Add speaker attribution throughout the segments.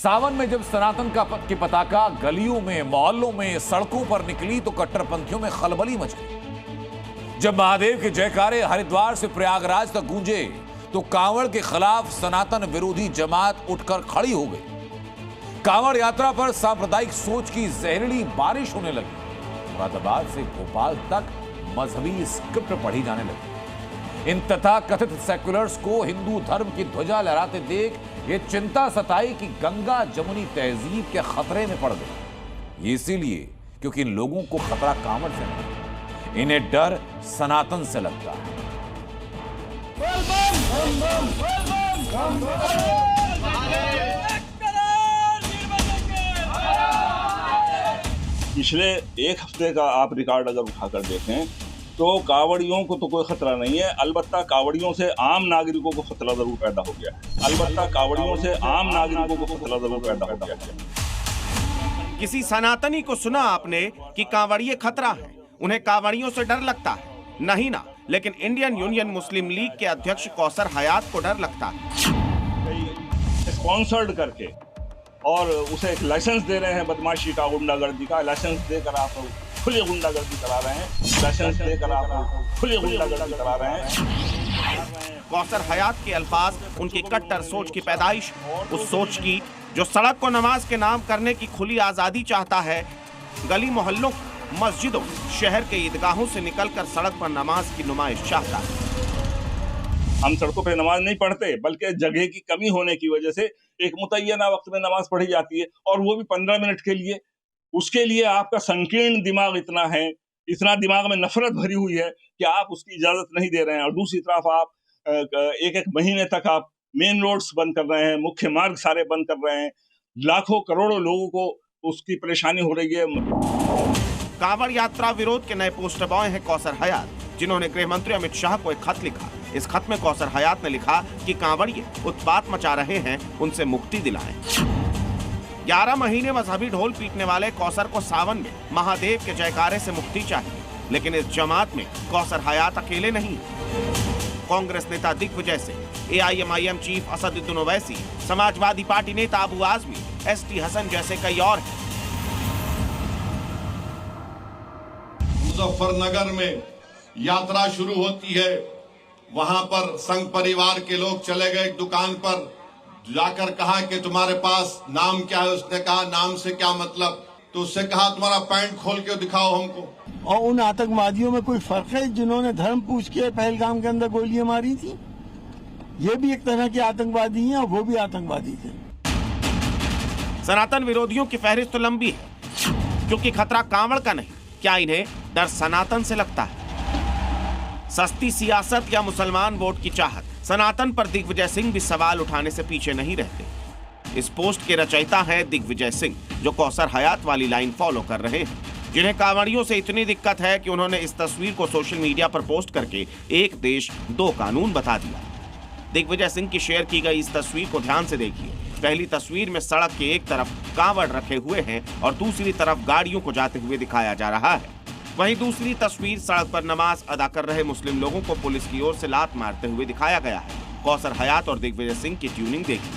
Speaker 1: सावन में जब सनातन की पताका गलियों में, मोहल्लों में, सड़कों पर निकली तो कट्टरपंथियों में खलबली मच गई। जब महादेव के जयकारे हरिद्वार से प्रयागराज तक गूंजे तो कांवड़ के खिलाफ सनातन विरोधी जमात उठकर खड़ी हो गई। कांवड़ यात्रा पर सांप्रदायिक सोच की जहरीली बारिश होने लगी। मुरादाबाद से भोपाल तक मजहबी स्क्रिप्ट पढ़ी जाने लगी। इन तथाकथित सेक्युलर्स को हिंदू धर्म की ध्वजा लहराते देख ये चिंता सताई कि गंगा जमुनी तहजीब के खतरे में पड़ गई। ये इसीलिए क्योंकि इन लोगों को खतरा कांवड़ से नहीं, इन्हें डर सनातन से लगता है।
Speaker 2: पिछले एक हफ्ते का आप रिकॉर्ड अगर उठाकर देखें तो कांवड़ियों को तो कोई खतरा नहीं है। अलबत्ता कांवड़ियों से आम नागरिकों को खतरा जरूर पैदा हो गया है। अलबत्ता कांवड़ियों से आम नागरिकों को खतरा जरूर पैदा हो गया है।
Speaker 3: किसी सनातनी को सुना आपने कि कांवड़िए खतरा है, उन्हें कांवड़ियों से डर लगता है? नहीं ना, लेकिन इंडियन यूनियन मुस्लिम लीग के अध्यक्ष कौसर हयात को डर लगता है।
Speaker 2: स्पॉन्सर्ड करके और उसे एक लाइसेंस दे रहे हैं बदमाशी का, गुंडागर्दी का। लाइसेंस देकर आप खुली गुंडागर्दी करा रहे हैं। लाइसेंस देकर आप खुली गुंडागर्दी करा रहे हैं।
Speaker 3: कौसर हयात के अल्फाज उनकी कट्टर सोच की पैदाइश, उस सोच की जो सड़क को नमाज के नाम करने की खुली आजादी चाहता है। गली मोहल्लों, मस्जिदों, शहर के ईदगाहों से निकलकर सड़क पर नमाज की नुमाइश चाहता है।
Speaker 2: हम सड़कों पे नमाज नहीं पढ़ते, बल्कि जगह की कमी होने की वजह से एक मुतय्यना वक्त में नमाज पढ़ी जाती है, और वो भी 15 मिनट के लिए। उसके लिए आपका संकीर्ण दिमाग इतना है, इतना दिमाग में नफरत भरी हुई है कि आप उसकी इजाजत नहीं दे रहे हैं। और दूसरी तरफ आप एक एक महीने तक आप मेन रोड्स बंद कर रहे हैं, मुख्य मार्ग सारे बंद कर रहे हैं। लाखों करोड़ों लोगों को उसकी परेशानी हो रही है।
Speaker 3: कांवड़ यात्रा विरोध के नए पोस्टर बॉय हैं कौसर हयात, जिन्होंने गृह मंत्री अमित शाह को एक खत लिखा। इस खत में कौसर हयात ने लिखा कि कांवड़िए उत्पात मचा रहे हैं, उनसे मुक्ति दिलाएं। 11 महीने मजहबी ढोल पीटने वाले कौसर को सावन में महादेव के जयकारे से मुक्ति चाहिए, लेकिन इस जमात में कौसर हयात अकेले नहीं। कांग्रेस नेता दिग्विजय सिंह, AIMIM चीफ असदुद्दीन ओवैसी, समाजवादी पार्टी नेता अबू आजमी, ST हसन जैसे कई और हैं।
Speaker 4: मुजफ्फरनगर में यात्रा शुरू होती है, वहां पर संघ परिवार के लोग चले गए दुकान पर, जाकर कहा कि तुम्हारे पास नाम क्या है? उसने कहा नाम से क्या मतलब? तो उससे कहा तुम्हारा पैंट खोल के दिखाओ हमको।
Speaker 5: और उन आतंकवादियों में कोई फर्क है जिन्होंने धर्म पूछ के पहलगाम के अंदर गोलियां मारी थी? ये भी एक तरह के आतंकवादी हैं और वो भी आतंकवादी थे।
Speaker 3: सनातन विरोधियों की फहरिस्त तो लंबी है, क्योंकि खतरा कांवड़ का नहीं, क्या इन्हें डर सनातन से लगता है? सस्ती सियासत या मुसलमान वोट की चाहत, सनातन पर दिग्विजय सिंह भी सवाल उठाने से पीछे नहीं रहते। इस पोस्ट के रचयिता हैं दिग्विजय सिंह, जो कौसर हयात वाली लाइन फॉलो कर रहे हैं, जिन्हें कांवड़ियों से इतनी दिक्कत है कि उन्होंने इस तस्वीर को सोशल मीडिया पर पोस्ट करके एक देश दो कानून बता दिया। दिग्विजय सिंह की शेयर की गई इस तस्वीर को ध्यान से देखिए। पहली तस्वीर में सड़क के एक तरफ कांवड़ रखे हुए हैं और दूसरी तरफ गाड़ियों को जाते हुए दिखाया जा रहा है। वहीं दूसरी तस्वीर सड़क पर नमाज अदा कर रहे मुस्लिम लोगों को पुलिस की ओर से लात मारते हुए दिखाया गया है। कौसर हयात और दिग्विजय सिंह की ट्यूनिंग देखिए।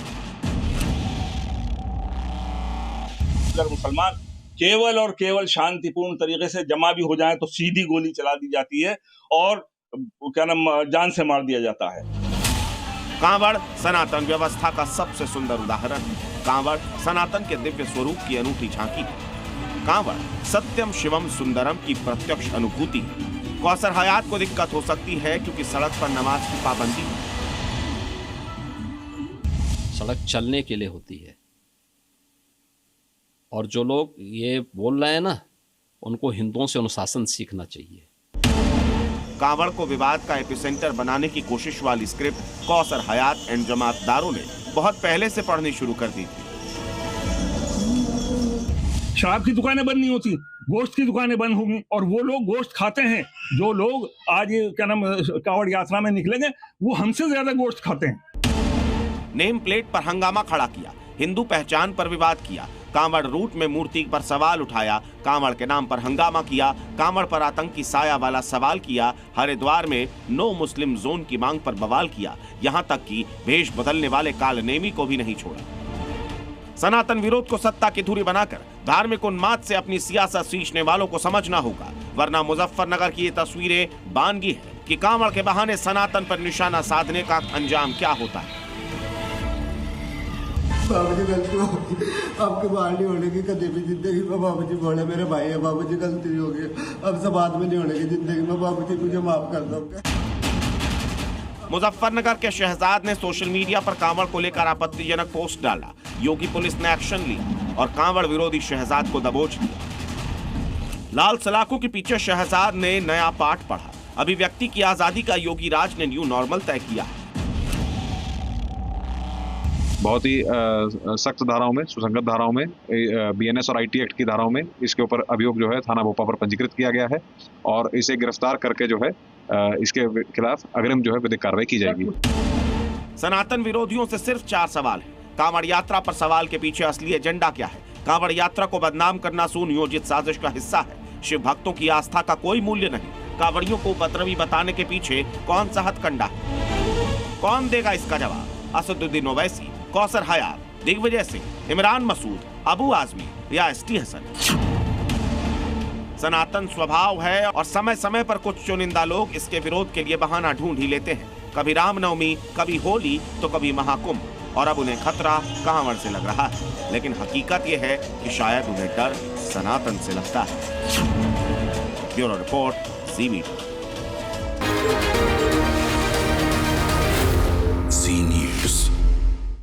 Speaker 2: अगर मुसलमान केवल और केवल शांतिपूर्ण तरीके से जमा भी हो जाए तो सीधी गोली चला दी जाती है और क्या नाम जान से मार दिया जाता है।
Speaker 3: कांवड़ सनातन व्यवस्था का सबसे सुंदर उदाहरण है। कांवड़ सनातन के दिव्य स्वरूप की अनूठी झांकी है। कांवड़ सत्यम शिवम सुंदरम की प्रत्यक्ष अनुभूति है। कौसर हयात को दिक्कत हो सकती है क्योंकि सड़क पर नमाज की पाबंदी है।
Speaker 6: सड़क चलने के लिए होती है, और जो लोग ये बोल रहे हैं ना, उनको हिंदुओं से अनुशासन सीखना चाहिए।
Speaker 3: कांवड़ को विवाद का एपिसेंटर बनाने की कोशिश वाली स्क्रिप्ट कौसर हयात एंड जमातदारों ने बहुत पहले से पढ़नी शुरू कर दी थी।
Speaker 2: शराब की दुकानें बंद नहीं होती, गोश्त की दुकानें बंद होंगी, और वो लोग गोश्त खाते हैं। जो लोग आज क्या नाम कांवड़ यात्रा में निकलेंगे वो हमसे ज्यादा गोश्त खाते हैं।
Speaker 3: नेम प्लेट पर हंगामा खड़ा किया, हिंदू पहचान पर विवाद किया, कांवड़ रूट में मूर्ति पर सवाल उठाया, कांवड़ के नाम पर हंगामा किया, कांवड़ पर आतंकी साया वाला सवाल किया, हरिद्वार में नो मुस्लिम जोन की मांग पर बवाल किया, यहां तक कि भेष बदलने वाले कालनेमी को भी नहीं छोड़ा। सनातन विरोध को सत्ता की धुरी बनाकर धार्मिक उन्माद से अपनी सियासत सींचने वालों को समझना होगा, वरना मुजफ्फरनगर की ये तस्वीरें बानगी है कि कांवड़ के बहाने सनातन पर निशाना साधने का अंजाम क्या होता है।
Speaker 7: बाबू जी गलती हो गई, आपके बाहर नहीं होने की कभी भी जिंदगी में। बाबू जी बोले मेरे भाई है, बाबू जी गलती हो गई, अब से बाद में नहीं होने की जिंदगी में। बाबू जी मुझे माफ कर दो।
Speaker 3: मुजफ्फरनगर के शहजाद ने सोशल मीडिया पर कांवड़ को लेकर आपत्तिजनक पोस्ट डाला। योगी पुलिस ने एक्शन लिया और कांवड़ विरोधी शहजाद को दबोच लिया। लाल सलाखों के पीछे शहजाद ने नया पाठ पढ़ा। अभिव्यक्ति की आजादी का योगी राज ने न्यू नॉर्मल तय किया।
Speaker 8: बहुत ही सख्त धाराओं में, सुसंगत धाराओं में, बीएनएस और आईटी एक्ट की धाराओं में इसके ऊपर अभियोग जो है थाना भोपा पर पंजीकृत किया गया है और इसे गिरफ्तार करके जो है इसके खिलाफ अग्रिम जो है विधिक कार्रवाई की जाएगी।
Speaker 3: सनातन विरोधियों से सिर्फ 4 सवाल है। कांवड़ यात्रा पर सवाल के पीछे असली एजेंडा क्या है? कांवड़ यात्रा को बदनाम करना सुनियोजित साजिश का हिस्सा है। शिव भक्तों की आस्था का कोई मूल्य नहीं। कांवड़ियों को उपद्रवी बताने के पीछे कौन सा हथकंडा है? कौन देगा इसका जवाब? असदुद्दीन ओवैसी, कौसर हयात, दिग्विजय सिंह, इमरान मसूद, अबू आजमी या एसटी हसन? सनातन स्वभाव है और समय समय पर कुछ चुनिंदा लोग इसके विरोध के लिए बहाना ढूंढ ही लेते हैं। कभी रामनवमी, कभी होली, तो कभी महाकुंभ। और अब उन्हें खतरा कांवड़ से लग रहा है, लेकिन हकीकत यह है कि शायद उन्हें डर सनातन से लगता है। ब्यूरो रिपोर्ट, ज़ी मीडिया।